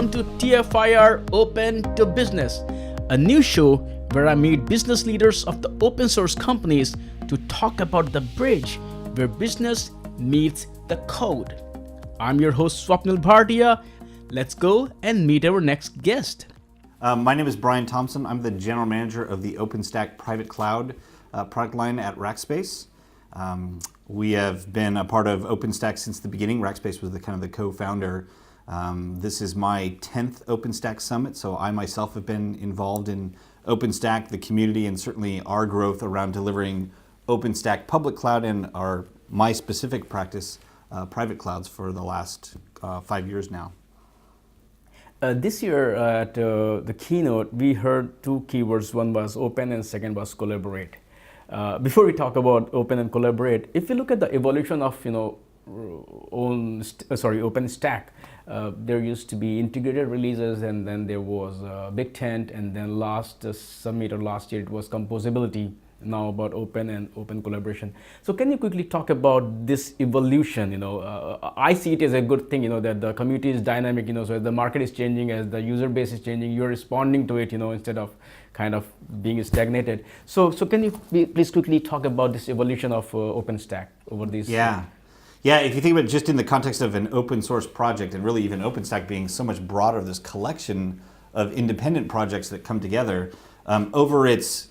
welcome to TFIR Open to Business, a new show where I meet business leaders of the open source companies to talk about the bridge where business meets the code. I'm your host Swapnil Bhartia. Let's go and meet our next guest. My name is Brian Thompson. I'm the general manager of the OpenStack private cloud product line at Rackspace. We have been a part of OpenStack since the beginning. Rackspace was the co-founder. This is my 10th OpenStack Summit, so I myself have been involved in OpenStack, the community, and certainly our growth around delivering OpenStack public cloud and my specific practice, private clouds, for the last 5 years now. This year at the keynote, we heard two keywords. One was open and second was collaborate. Before we talk about open and collaborate, if you look at the evolution of OpenStack, there used to be integrated releases, and then there was Big Tent, and then last summit or last year it was composability. Now about open and open collaboration. So can you quickly talk about this evolution? I see it as a good thing, that the community is dynamic, so as the market is changing, as the user base is changing, you're responding to it, instead of kind of being stagnated. So can you please quickly talk about this evolution of OpenStack over these? Yeah, if you think about it just in the context of an open source project, and really even OpenStack being so much broader, this collection of independent projects that come together over its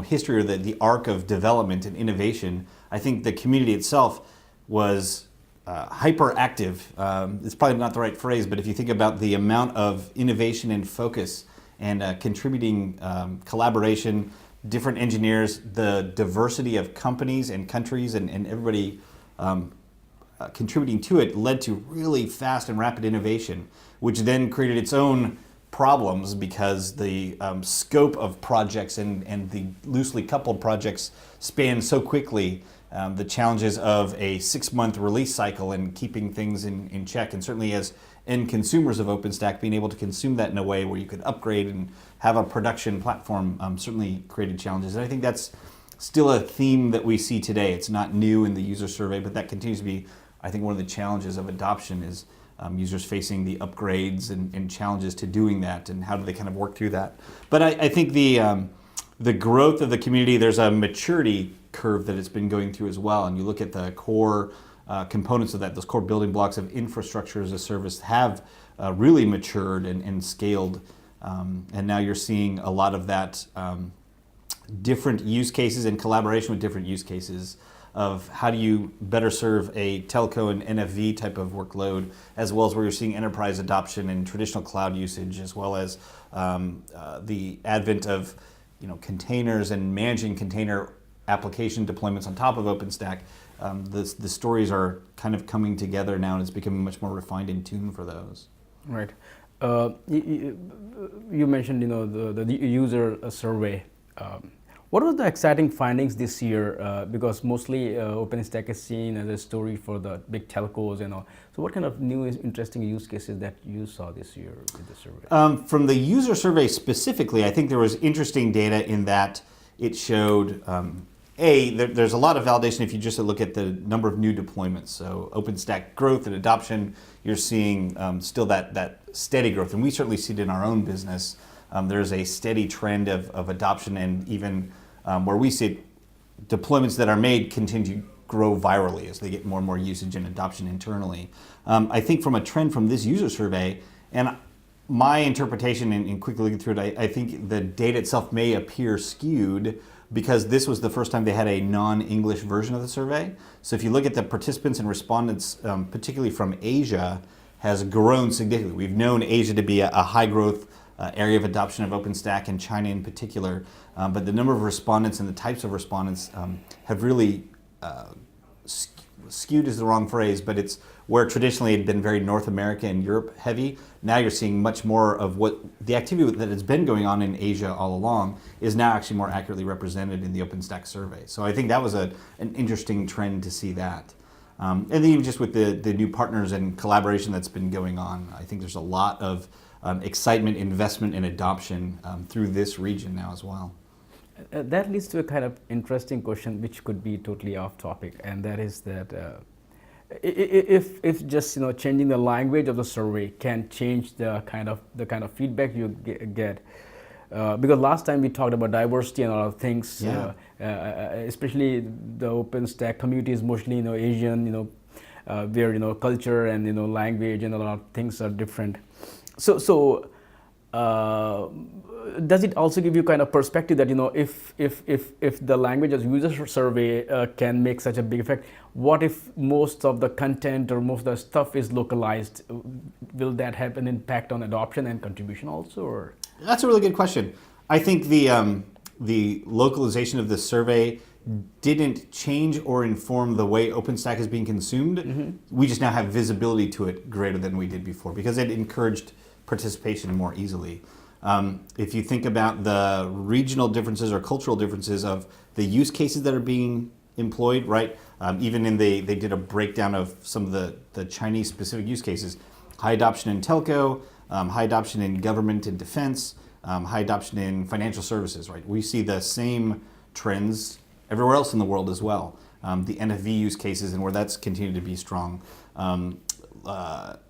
history, or the arc of development and innovation, I think the community itself was hyperactive. It's probably not the right phrase, but if you think about the amount of innovation and focus and contributing collaboration, different engineers, the diversity of companies and countries and everybody contributing to it led to really fast and rapid innovation, which then created its own problems because the scope of projects and the loosely coupled projects span so quickly. The challenges of a 6-month release cycle and keeping things in check, and certainly as end consumers of OpenStack, being able to consume that in a way where you could upgrade and have a production platform certainly created challenges. And I think that's still a theme that we see today. It's not new in the user survey, but that continues to be, I think, one of the challenges of adoption is users facing the upgrades and challenges to doing that, and how do they kind of work through that. But I think the growth of the community, there's a maturity curve that it's been going through as well. And you look at the core components of that, those core building blocks of infrastructure as a service have really matured and scaled. And now you're seeing a lot of that different use cases and collaboration with different use cases of how do you better serve a telco and NFV type of workload, as well as where you're seeing enterprise adoption and traditional cloud usage, as well as the advent of containers and managing container application deployments on top of OpenStack. The stories are kind of coming together now, and it's becoming much more refined and tuned for those. Right. You mentioned the user survey. What were the exciting findings this year? Because mostly OpenStack is seen as a story for the big telcos and all. So what kind of new interesting use cases that you saw this year with the survey? From the user survey specifically, I think there was interesting data in that it showed, there's a lot of validation if you just look at the number of new deployments. So OpenStack growth and adoption, you're seeing still that steady growth. And we certainly see it in our own business. There's a steady trend of adoption, and even where we see deployments that are made continue to grow virally as they get more and more usage and adoption internally. I think from a trend from this user survey, and my interpretation in quickly looking through it, I think the data itself may appear skewed because this was the first time they had a non-English version of the survey. So if you look at the participants and respondents, particularly from Asia, has grown significantly. We've known Asia to be a high growth area of adoption of OpenStack, and China in particular. But the number of respondents and the types of respondents have really skewed is the wrong phrase, but it's where traditionally it had been very North America and Europe heavy. Now you're seeing much more of what the activity that has been going on in Asia all along is now actually more accurately represented in the OpenStack survey. So I think that was an interesting trend to see that. And then even just with the new partners and collaboration that's been going on, I think there's a lot of excitement, investment, and adoption through this region now as well. That leads to a kind of interesting question, which could be totally off topic, and that is that if just changing the language of the survey can change the kind of feedback you get. Because last time we talked about diversity and a lot of things, Yeah. especially the OpenStack community is mostly Asian, where culture and language and a lot of things are different. So does it also give you kind of perspective that if the language as user survey can make such a big effect, what if most of the content or most of the stuff is localized? Will that have an impact on adoption and contribution also, or? That's a really good question. I think the localization of this survey didn't change or inform the way OpenStack is being consumed. Mm-hmm. We just now have visibility to it greater than we did before because it encouraged participation more easily. If you think about the regional differences or cultural differences of the use cases that are being employed, right? Even they did a breakdown of some of the Chinese specific use cases. High adoption in telco, high adoption in government and defense, high adoption in financial services, right? We see the same trends everywhere else in the world as well. The NFV use cases and where that's continued to be strong.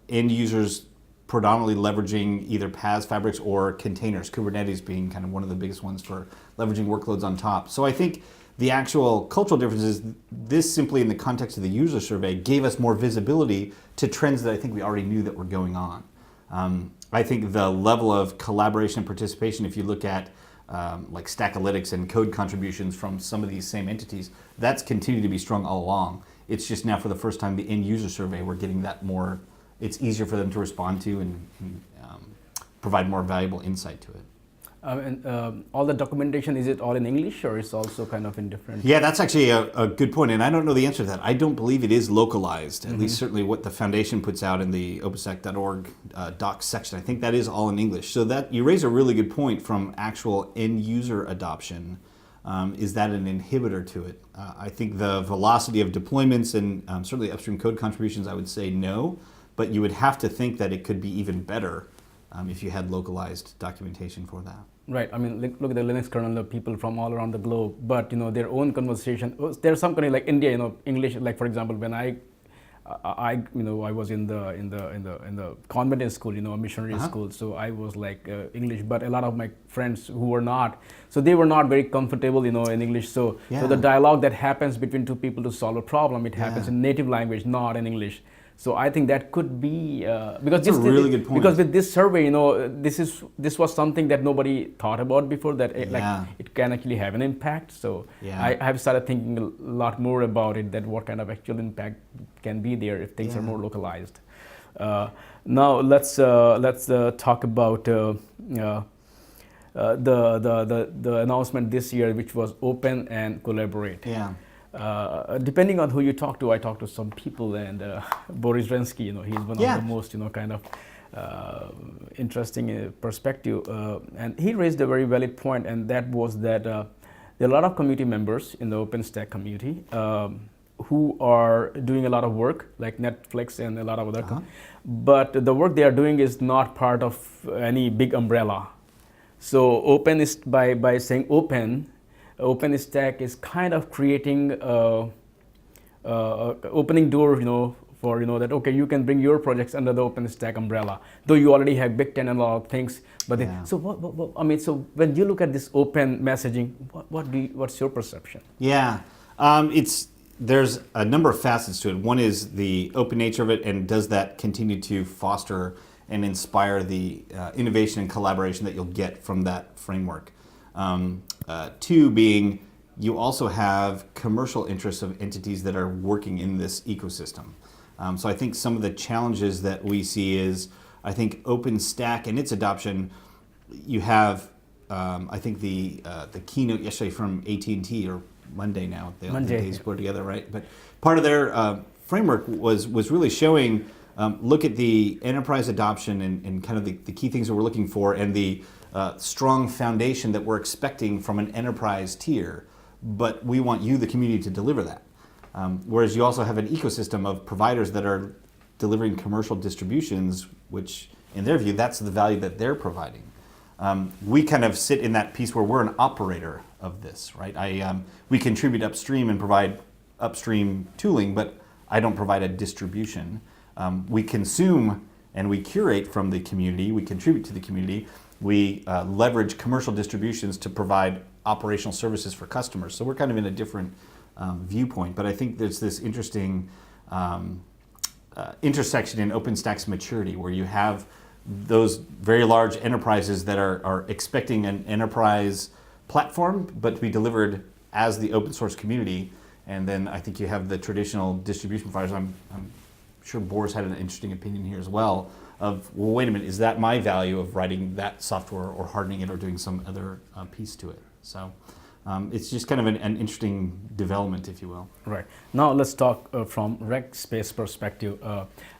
End users predominantly leveraging either PaaS fabrics or containers, Kubernetes being kind of one of the biggest ones for leveraging workloads on top. So I think the actual cultural differences, this simply in the context of the user survey, gave us more visibility to trends that I think we already knew that were going on. I think the level of collaboration and participation, if you look at like Stackalytics and code contributions from some of these same entities, that's continued to be strong all along. It's just now for the first time the end user survey, we're getting that more, it's easier for them to respond to and provide more valuable insight to it. And all the documentation, is it all in English or is also kind of in different? Yeah, that's actually a good point, and I don't know the answer to that. I don't believe it is localized, at least certainly what the foundation puts out in the openstack.org docs section. I think that is all in English. So that you raise a really good point from actual end user adoption. Is that an inhibitor to it? I think the velocity of deployments and certainly upstream code contributions, I would say no, but you would have to think that it could be even better if you had localized documentation for that. Right. I mean, look at the Linux kernel, the people from all around the globe, but their own conversation. There's some country like India, English. Like for example, when I was in the convent school, a missionary school, so I was like English. But a lot of my friends who were not, so they were not very comfortable, in English. So the dialogue that happens between two people to solve a problem, it happens in native language, not in English. So I think that could be because that's a really good point. Because with this survey, this was something that nobody thought about before. That it can actually have an impact. So I have started thinking a lot more about it. That what kind of actual impact can be there if things are more localized. Now let's talk about the announcement this year, which was Open and Collaborate. Yeah. Depending on who you talk to, I talk to some people, and Boris Rensky, he's one of the most, kind of interesting perspective, and he raised a very valid point, and that was that there are a lot of community members in the OpenStack community who are doing a lot of work, like Netflix and a lot of other, but the work they are doing is not part of any big umbrella. So open is by saying open. OpenStack is kind of creating opening door, for that okay, you can bring your projects under the OpenStack umbrella, though you already have Big Ten and a lot of things. But so what I mean, so when you look at this open messaging, what's your perception? Yeah, there's a number of facets to it. One is the open nature of it, and does that continue to foster and inspire the innovation and collaboration that you'll get from that framework. Two being, you also have commercial interests of entities that are working in this ecosystem. So I think some of the challenges that we see is, I think OpenStack and its adoption, you have, I think the keynote yesterday from AT&T, or Monday now, the days blur together, right? But part of their framework was really showing, look at the enterprise adoption and kind of the key things that we're looking for, and the strong foundation that we're expecting from an enterprise tier, but we want you, the community, to deliver that. Whereas you also have an ecosystem of providers that are delivering commercial distributions, which in their view, that's the value that they're providing. We kind of sit in that piece where we're an operator of this, right? We contribute upstream and provide upstream tooling, but I don't provide a distribution. We consume and we curate from the community, we contribute to the community, we leverage commercial distributions to provide operational services for customers. So we're kind of in a different viewpoint, but I think there's this interesting intersection in OpenStack's maturity where you have those very large enterprises that are expecting an enterprise platform, but to be delivered as the open source community. And then I think you have the traditional distribution providers. I'm sure Boris had an interesting opinion here as well of, well, wait a minute, is that my value of writing that software or hardening it or doing some other piece to it? So it's just kind of an interesting development, if you will. Right. Now let's talk from Rackspace perspective.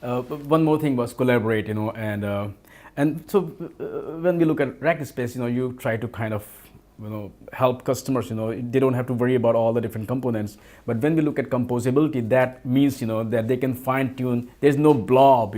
One more thing was collaborate, and so when we look at Rackspace, you try to kind of help customers, they don't have to worry about all the different components. But when we look at composability, that means, that they can fine tune. There's no blob,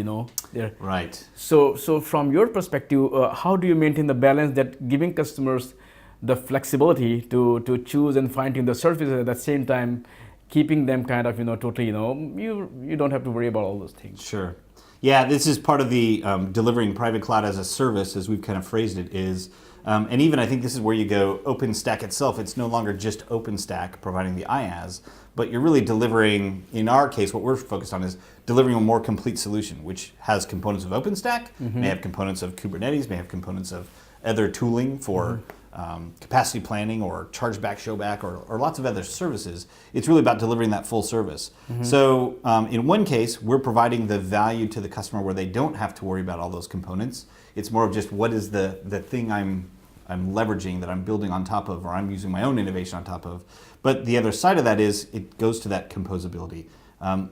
there. Right. So from your perspective, how do you maintain the balance that giving customers the flexibility to choose and fine tune the surfaces at the same time, keeping them kind of, totally, you don't have to worry about all those things. Sure. Yeah, this is part of the delivering private cloud as a service, as we've kind of phrased it, is and even I think this is where you go OpenStack itself. It's no longer just OpenStack providing the IaaS, but you're really delivering, in our case, what we're focused on is delivering a more complete solution, which has components of OpenStack, may have components of Kubernetes, may have components of other tooling for capacity planning or chargeback, showback, or lots of other services. It's really about delivering that full service. So in one case, we're providing the value to the customer where they don't have to worry about all those components. It's more of just what is the thing I'm leveraging that I'm building on top of, or I'm using my own innovation on top of. But the other side of that is it goes to that composability.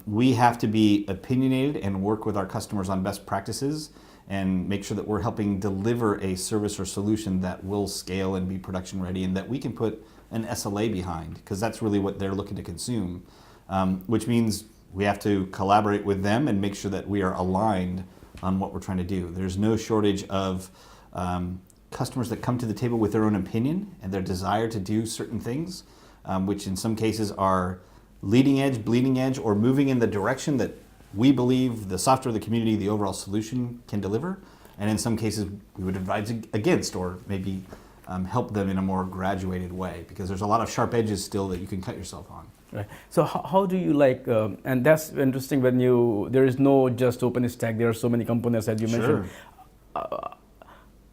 We have to be opinionated and work with our customers on best practices and make sure that we're helping deliver a service or solution that will scale and be production ready and that we can put an SLA behind, because that's really what they're looking to consume, which means we have to collaborate with them and make sure that we are aligned on what we're trying to do. There's no shortage of customers that come to the table with their own opinion and their desire to do certain things, which in some cases are leading edge, bleeding edge, or moving in the direction that we believe the software, the community, the overall solution can deliver. And in some cases, we would advise against, or maybe help them in a more graduated way, because there's a lot of sharp edges still that you can cut yourself on. Right. So how do you and that's interesting when there is no just OpenStack, there are so many components as you mentioned.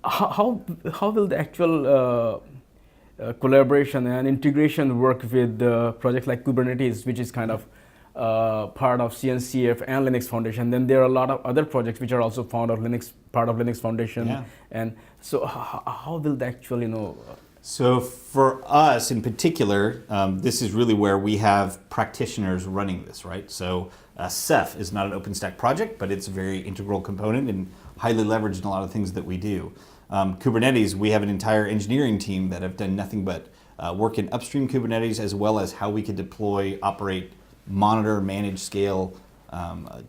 How will the actual collaboration and integration work with projects like Kubernetes, which is kind of part of CNCF and Linux Foundation? Then there are a lot of other projects which are also part of Linux Foundation. Yeah. And so how will the actual, So for us in particular, this is really where we have practitioners running this, right? So Ceph is not an OpenStack project, but it's a very integral component and highly leveraged in a lot of things that we do. Kubernetes, we have an entire engineering team that have done nothing but work in upstream Kubernetes, as well as how we could deploy, operate, monitor, manage, scale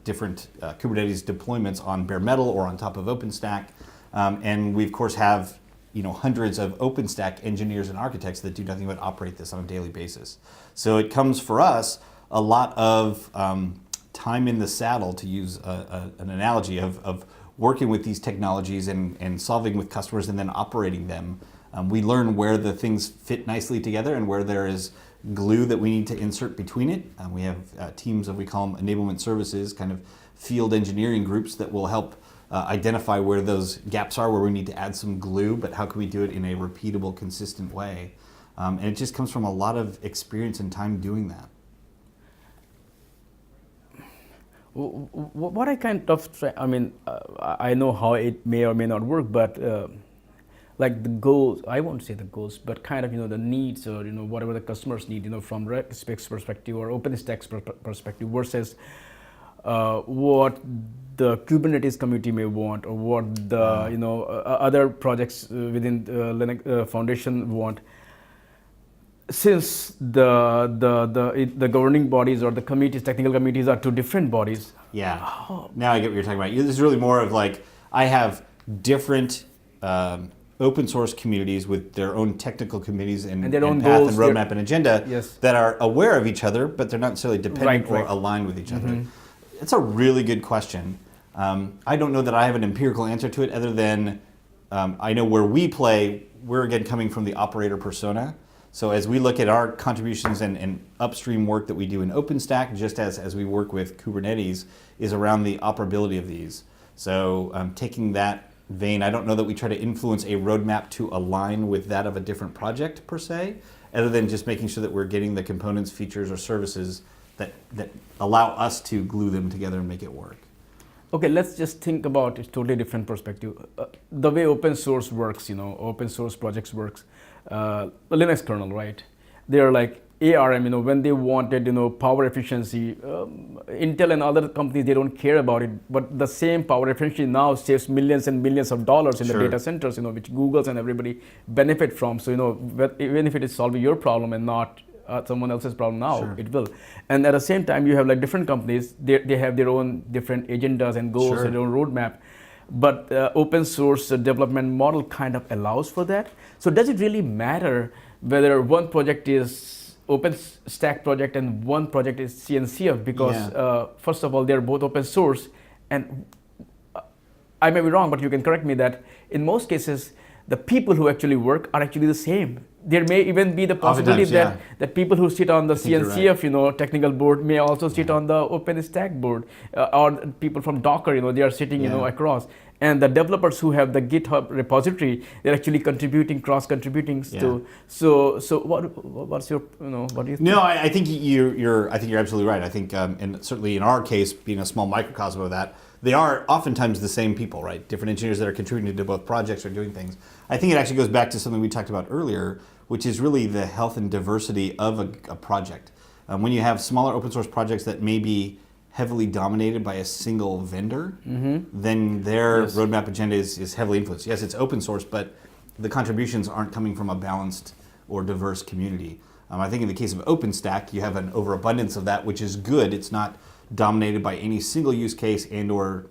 different Kubernetes deployments on bare metal or on top of OpenStack. And we of course have hundreds of OpenStack engineers and architects that do nothing but operate this on a daily basis. So it comes for us a lot of time in the saddle, to use an analogy of working with these technologies and solving with customers and then operating them. We learn where the things fit nicely together and where there is glue that we need to insert between it. We have teams of, we call them enablement services, kind of field engineering groups that will help identify where those gaps are, where we need to add some glue, but how can we do it in a repeatable, consistent way? And it just comes from a lot of experience and time doing that. What I kind of try, I know how it may or may not work, but like the goals, I won't say the goals, but kind of, the needs, or, whatever the customers need, from Rackspace perspective or OpenStack's perspective versus what the Kubernetes community may want, or what the, other projects within Linux Foundation want. Since the governing bodies or the committees, technical committees, are two different bodies. Yeah. Now I get what you're talking about. This is really more of like, I have different open source communities with their own technical committees and their own path goals, and roadmap and agenda Yes. that are aware of each other, but they're not necessarily dependent Right, or right. aligned with each other. It's a really good question. I don't know that I have an empirical answer to it other than I know where we play, we're again coming from the operator persona. So as we look at our contributions and upstream work that we do in OpenStack, just as we work with Kubernetes, is around the operability of these. So taking that vein, I don't know that we try to influence a roadmap to align with that of a different project per se, other than just making sure that we're getting the components, features, or services that allow us to glue them together and make it work. Okay, let's just think about a totally different perspective. The way open source works, open source projects works, the Linux kernel, right? They're like ARM, when they wanted, power efficiency, Intel and other companies, they don't care about it, but the same power efficiency now saves millions and millions of dollars in the Sure. data centers, which Google's and everybody benefit from. So, even if it is solving your problem and not someone else's problem now, Sure. it will. And at the same time, you have like different companies, they have their own different agendas and goals, Sure. and their own roadmap. But open source development model kind of allows for that. So does it really matter whether one project is OpenStack project and one project is CNCF? Because Yeah. first of all, they're both open source, and I may be wrong, but you can correct me that in most cases, the people who actually work are actually the same. There may even be the possibility Oftentimes, yeah. that people who sit on the think you're CNCF, technical board may also sit on the OpenStack board, or people from Docker, they are sitting, Yeah. across. And the developers who have the GitHub repository, they're actually contributing, cross-contributing Yeah. to. So what's your, what do you think? No, I think you're absolutely right. I think, and certainly in our case, being a small microcosm of that, they are oftentimes the same people, right? Different engineers that are contributing to both projects or doing things. I think it actually goes back to something we talked about earlier, which is really the health and diversity of a project. When you have smaller open source projects that may be heavily dominated by a single vendor, then their Yes. roadmap agenda is heavily influenced. Yes, it's open source, but the contributions aren't coming from a balanced or diverse community. I think in the case of OpenStack, you have an overabundance of that, which is good. It's not dominated by any single use case and or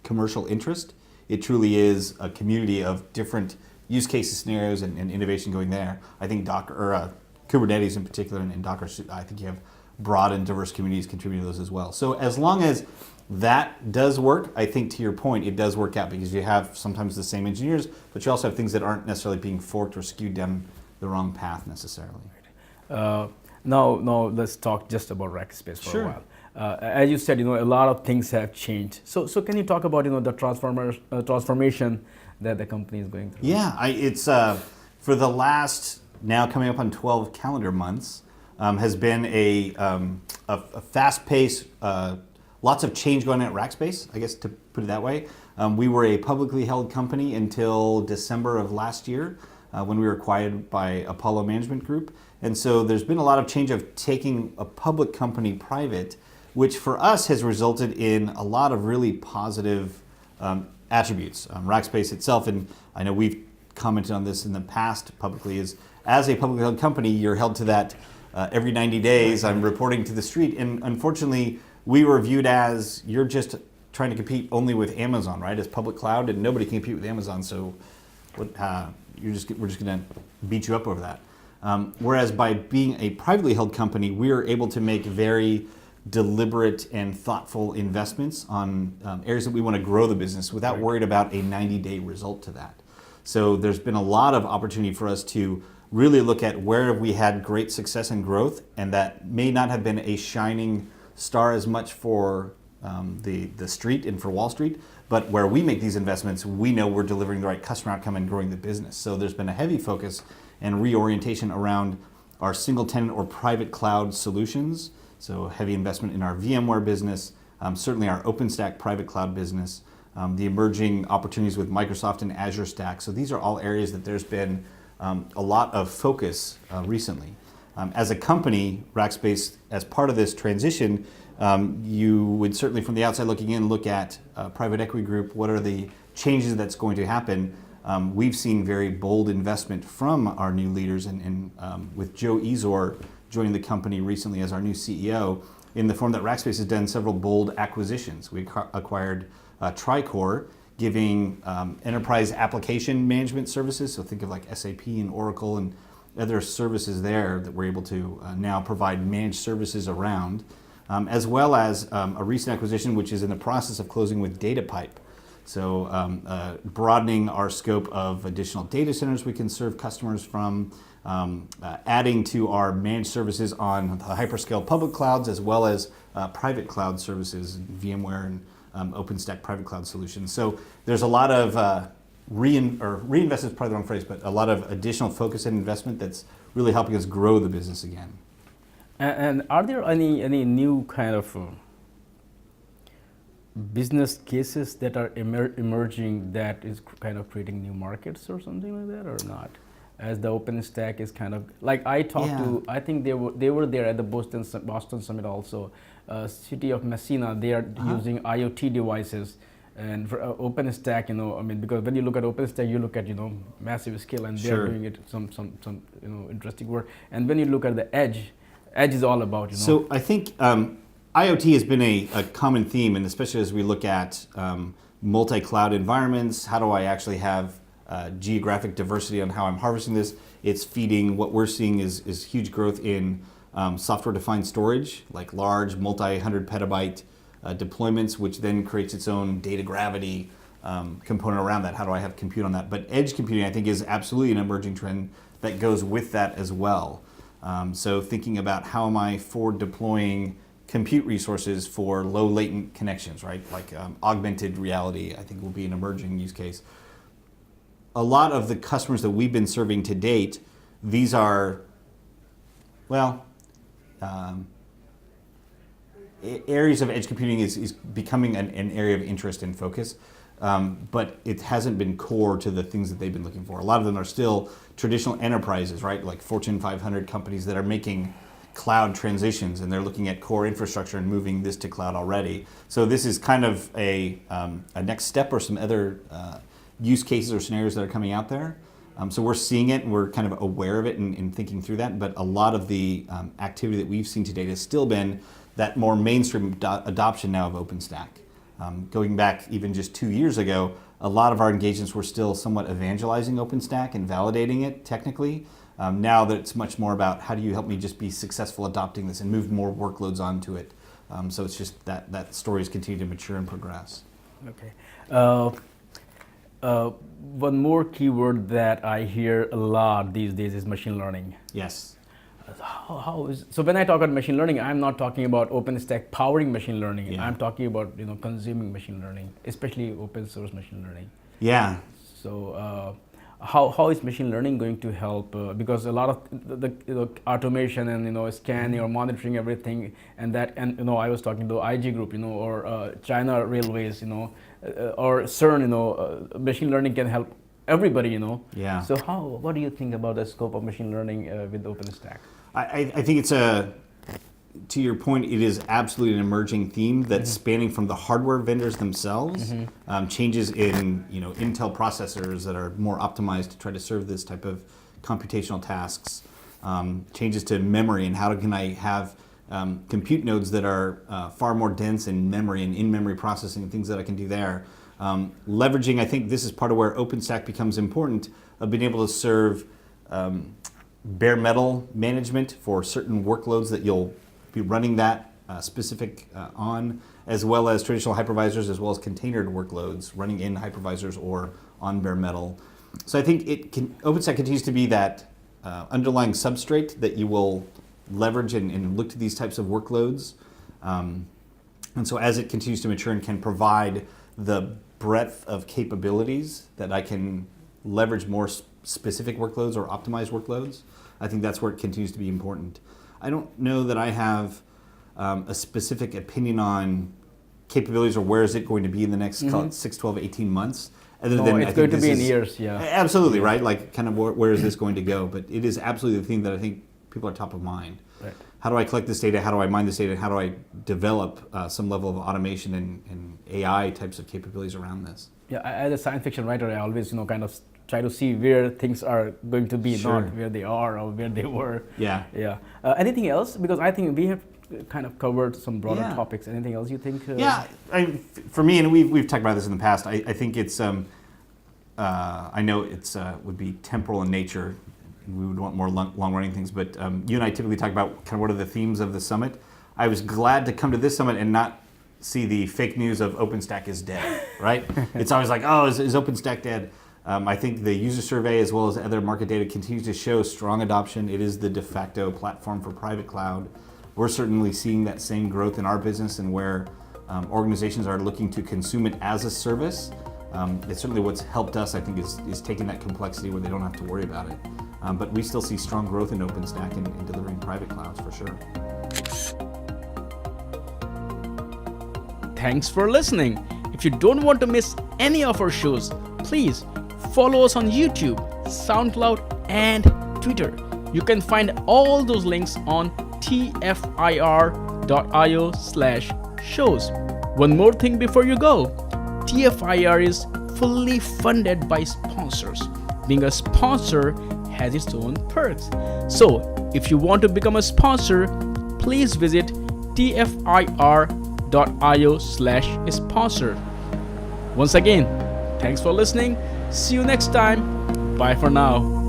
commercial interest. It truly is a community of different use cases, scenarios, and innovation going there. I think Docker or Kubernetes in particular and Docker, I think you have broad and diverse communities contributing to those as well. So as long as that does work, I think to your point, it does work out because you have sometimes the same engineers, but you also have things that aren't necessarily being forked or skewed down the wrong path necessarily. Now let's talk just about Rackspace for Sure. a while. As you said, a lot of things have changed. So can you talk about the transformation that the company is going through? Yeah, it's for the last now coming up on 12 calendar months has been a fast pace, lots of change going on at Rackspace, I guess to put it that way. We were a publicly held company until December of last year when we were acquired by Apollo Management Group. And so there's been a lot of change of taking a public company private, which for us has resulted in a lot of really positive attributes. Rackspace itself, and I know we've commented on this in the past publicly, is as a publicly held company, you're held to that every 90 days, I'm reporting to the street. And unfortunately, we were viewed as you're just trying to compete only with Amazon, right? As public cloud, and nobody can compete with Amazon, so we're just going to beat you up over that. Whereas by being a privately held company, we are able to make very deliberate and thoughtful investments on areas that we want to grow the business without worried about a 90-day result to that. So there's been a lot of opportunity for us to really look at where have we had great success and growth, and that may not have been a shining star as much for the street and for Wall Street, but where we make these investments, we know we're delivering the right customer outcome and growing the business. So there's been a heavy focus and reorientation around our single tenant or private cloud solutions. So heavy investment in our VMware business, certainly our OpenStack private cloud business, the emerging opportunities with Microsoft and Azure Stack. So these are all areas that there's been a lot of focus recently. As a company, Rackspace, as part of this transition, you would certainly from the outside looking in look at private equity group, what are the changes that's going to happen. We've seen very bold investment from our new leaders and with Joe Ezor joining the company recently as our new CEO in the form that Rackspace has done several bold acquisitions. We acquired Tricor giving enterprise application management services. So think of like SAP and Oracle and other services there that we're able to now provide managed services around, as well as a recent acquisition which is in the process of closing with DataPipe. So broadening our scope of additional data centers we can serve customers from, adding to our managed services on the hyperscale public clouds, as well as private cloud services, VMware and OpenStack private cloud solutions. So there's a lot of reinvest is probably the wrong phrase, but a lot of additional focus and investment that's really helping us grow the business again. And are there any new kind of business cases that are emerging that is kind of creating new markets or something like that, or not? As the OpenStack is kind of like I talked to, I think they were there at the Boston Summit also. City of Messina, they are using IoT devices. And for OpenStack, you know, I mean, because when you look at OpenStack, you look at, you know, massive scale, and they're doing it some you know, interesting work. And when you look at the edge is all about, you know. So I think IoT has been a common theme, and especially as we look at multi-cloud environments, how do I actually have geographic diversity on how I'm harvesting this? It's feeding, what we're seeing is huge growth in software-defined storage, like large multi-hundred petabyte deployments, which then creates its own data gravity component around that. How do I have compute on that? But edge computing, I think, is absolutely an emerging trend that goes with that as well. So thinking about how am I forward deploying compute resources for low latent connections, right? Like augmented reality, I think will be an emerging use case. A lot of the customers that we've been serving to date, these are, well, areas of edge computing is becoming an area of interest and focus, but it hasn't been core to the things that they've been looking for. A lot of them are still traditional enterprises, right? Like Fortune 500 companies that are making cloud transitions, and they're looking at core infrastructure and moving this to cloud already. So this is kind of a next step, or some other use cases or scenarios that are coming out there. So we're seeing it, and we're kind of aware of it and thinking through that, but a lot of the activity that we've seen to date has still been that more mainstream adoption now of OpenStack. Going back even just 2 years ago, a lot of our engagements were still somewhat evangelizing OpenStack and validating it technically. Now that it's much more about how do you help me just be successful adopting this and move more workloads onto it. So it's just that story has continued to mature and progress. Okay. One more keyword that I hear a lot these days is machine learning. Yes. So when I talk about machine learning, I'm not talking about OpenStack powering machine learning. Yeah. I'm talking about, you know, consuming machine learning, especially open source machine learning. Yeah. So how is machine learning going to help? Because a lot of the you know, automation and, you know, scanning or monitoring everything, and you know, I was talking to IG Group, you know, or China Railways, you know, or CERN, you know, machine learning can help everybody, you know. Yeah. So what do you think about the scope of machine learning with OpenStack? I think it's to your point, it is absolutely an emerging theme that's spanning from the hardware vendors themselves, changes in, you know, Intel processors that are more optimized to try to serve this type of computational tasks, changes to memory and how can I have compute nodes that are far more dense in memory and in-memory processing and things that I can do there. Leveraging, I think this is part of where OpenStack becomes important, of being able to serve bare metal management for certain workloads that you'll be running that specific on, as well as traditional hypervisors, as well as containered workloads running in hypervisors or on bare metal. So I think OpenStack continues to be that underlying substrate that you will leverage and look to these types of workloads. And so as it continues to mature and can provide the breadth of capabilities that I can leverage more specific workloads or optimized workloads, I think that's where it continues to be important. I don't know that I have a specific opinion on capabilities or where is it going to be in the next 6, 12, 18 months. Other than it's going to be in years, yeah. Absolutely, right? Like kind of where is this going to go? But it is absolutely the thing that I think people are top of mind. Right. How do I collect this data? How do I mine this data? How do I develop some level of automation and AI types of capabilities around this? Yeah, as a science fiction writer, I always, you know, kind of try to see where things are going to be, Sure. not where they are or where they were. Yeah. Yeah. Anything else? Because I think we have kind of covered some broader Yeah. topics. Anything else you think? Yeah, for me, and we've talked about this in the past. I think it's I know it's would be temporal in nature. We would want more long running things, but you and I typically talk about kind of what are the themes of the summit. I was glad to come to this summit and not see the fake news of OpenStack is dead. Right? It's always like, oh, is OpenStack dead? I think the user survey as well as other market data continues to show strong adoption. It is the de facto platform for private cloud. We're certainly seeing that same growth in our business and where organizations are looking to consume it as a service. It's certainly what's helped us, I think, is taking that complexity where they don't have to worry about it. But we still see strong growth in OpenStack and delivering private clouds for sure. Thanks for listening. If you don't want to miss any of our shows, please follow us on YouTube, SoundCloud, and Twitter. You can find all those links on tfir.io/shows. One more thing before you go. TFIR is fully funded by sponsors. Being a sponsor has its own perks. So, if you want to become a sponsor, please visit tfir.io/sponsor. Once again, thanks for listening. See you next time. Bye for now.